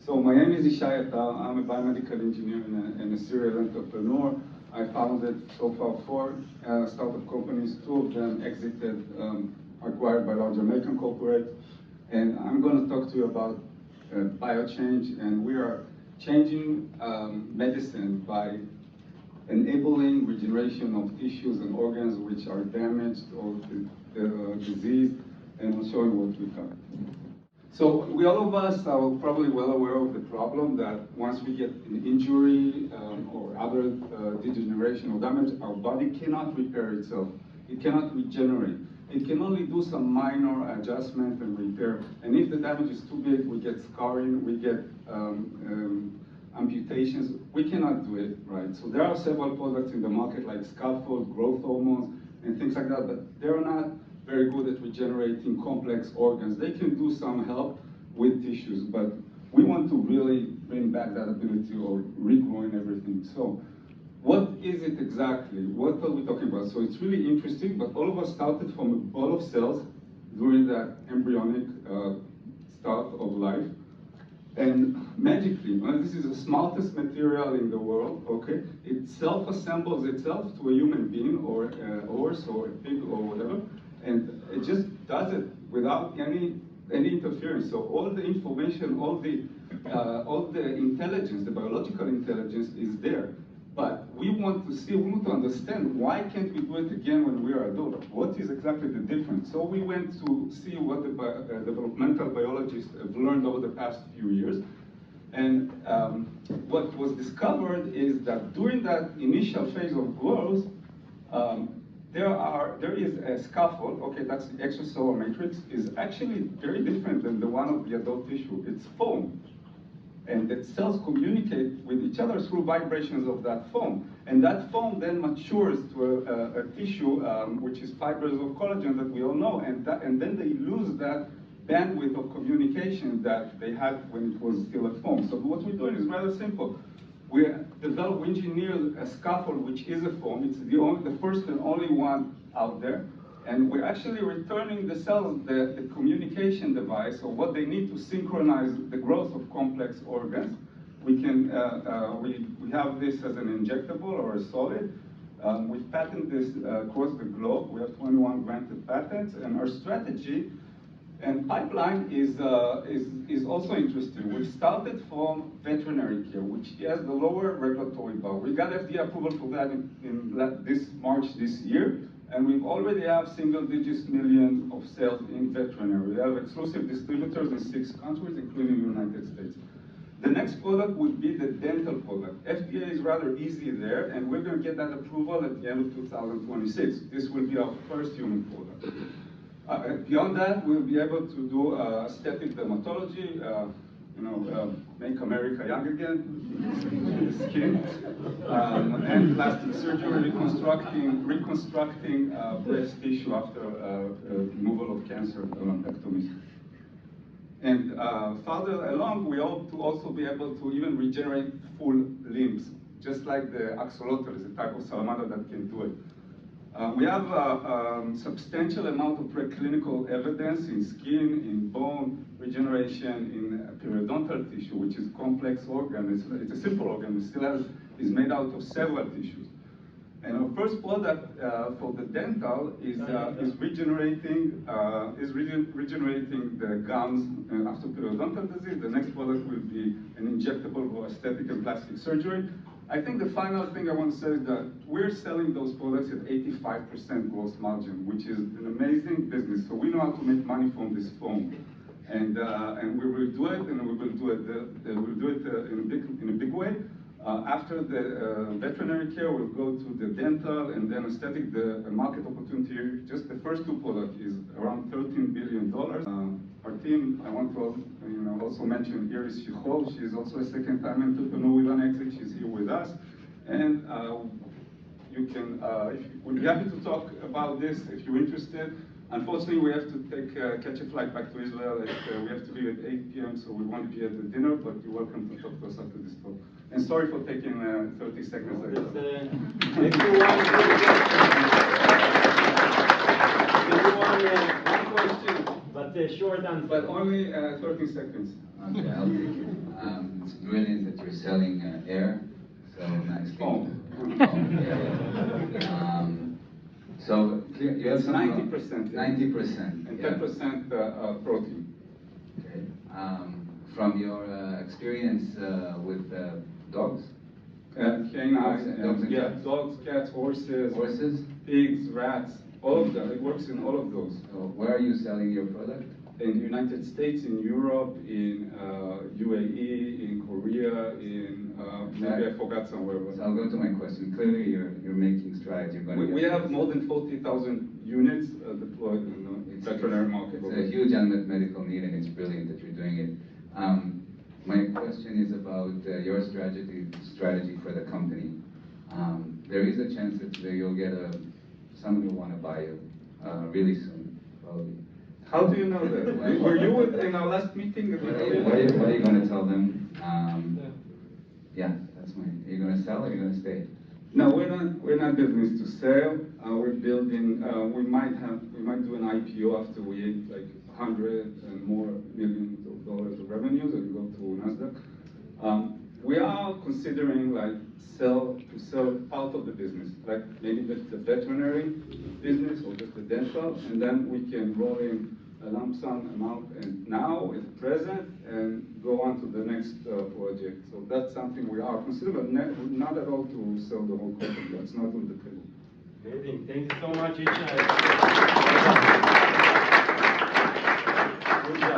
So my name is Ishai Atar. I'm a biomedical engineer and a serial entrepreneur. I founded so far 4 startup companies. 2 of them exited, acquired by large American corporates. And I'm going to talk to you about Biochange. And we are changing medicine by enabling regeneration of tissues and organs which are damaged or diseased. And I'll show you what we've done. So all of us are probably well aware of the problem that once we get an injury or other degeneration or damage, our body cannot repair itself. It cannot regenerate. It can only do some minor adjustment and repair. And if the damage is too big, we get scarring, we get amputations. We cannot do it, right? So there are several products in the market like scaffold, growth hormones, and things like that, but they're not very good at regenerating complex organs. They can do some help with tissues, but we want to really bring back that ability of regrowing everything. So what is it exactly? What are we talking about? So it's really interesting, but all of us started from a ball of cells during that embryonic start of life. And magically, this is the smartest material in the world, okay? It self-assembles itself to a human being or a horse or a pig or whatever. And it just does it without any interference. So all the information, all the intelligence, the biological intelligence is there. But we want to understand why can't we do it again when we are adults? What is exactly the difference? So we went to see what the developmental biologists have learned over the past few years. And what was discovered is that during that initial phase of growth, there is a scaffold, okay, that's the extracellular matrix, is actually very different than the one of the adult tissue. It's foam. And the cells communicate with each other through vibrations of that foam. And that foam then matures to a tissue, which is fibers of collagen that we all know, and then they lose that bandwidth of communication that they had when it was still a foam. So what we're doing is rather simple. We engineered a scaffold which is a foam. It's the first and only one out there. And we're actually returning the cells the communication device, or what they need to synchronize the growth of complex organs. We can we have this as an injectable or a solid. We've patented this across the globe. We have 21 granted patents, and our strategy and pipeline is also interesting. We started from veterinary care, which has the lower regulatory bar. We got FDA approval for that in this March this year, and we already have single-digit millions of sales in veterinary. We have exclusive distributors in 6 countries, including the United States. The next product would be the dental product. FDA is rather easy there, and we're going to get that approval at the end of 2026. This will be our first human product. Beyond that, we'll be able to do aesthetic dermatology, make America young again, skin, and plastic surgery, reconstructing breast tissue after removal of cancer, lumpectomy. And further along, we hope to also be able to even regenerate full limbs, just like the axolotl is a type of salamander that can do it. We have a substantial amount of preclinical evidence in skin, in bone regeneration, in periodontal tissue, which is a complex organ. It's a simple organ. It still is made out of several tissues. And our first product for the dental is regenerating the gums after periodontal disease. The next product will be an injectable for aesthetic and plastic surgery. I think the final thing I want to say is that we're selling those products at 85% gross margin, which is an amazing business. So we know how to make money from this foam, and we will do it, and we will do it in a big way. After the veterinary care, we'll go to the dental and then aesthetic. The market opportunity here, just the first 2 products, is around $13 billion. Our team, I want to also mention here is Shihol. She's also a second-time entrepreneur with an exit. She's here with us. And you can, we'll be happy to talk about this if you're interested. Unfortunately, we have to catch a flight back to Israel. We have to leave at 8 p.m., so we won't be at the dinner, but you're welcome to talk to us after this talk. And sorry for taking 30 seconds. One question, but short answer. But only 30 seconds. Okay, I'll take it. selling air, so nicely. Foam. So you have some 90%. 90%. And yeah. 10% protein. Okay. From your experience with dogs, Canine, Dogs and yeah, cats? dogs, cats, horses, horses, pigs, rats, all of them. It works in all of those. so where are you selling your product? In the United States, in Europe, in UAE, in Korea, in maybe I forgot somewhere. So I'll go to my question. Clearly, you're making strides. You're going to We get have this. more than 40,000 units deployed in the veterinary market. It's a huge unmet medical need, and it's brilliant that you're doing it. My question is about your strategy for the company. There is a chance that you'll get someone will want to buy you really soon, probably. How do you know that? Were you in our last meeting? What are you going to tell them? Yeah, that's mine. Are you going to sell or are you going to stay? No, we're not business to sell. We're building. We might do an IPO after we hit like 100 and more millions of dollars of revenues and go to Nasdaq. We are considering like to sell part of the business, like maybe just the veterinary business or just the dental, and then we can roll in a lump sum amount and now at present and go on to the next project. So that's something we are considering, but not at all to sell the whole company. That's not on the table. Amazing. Thank you so much, Isha. Good job.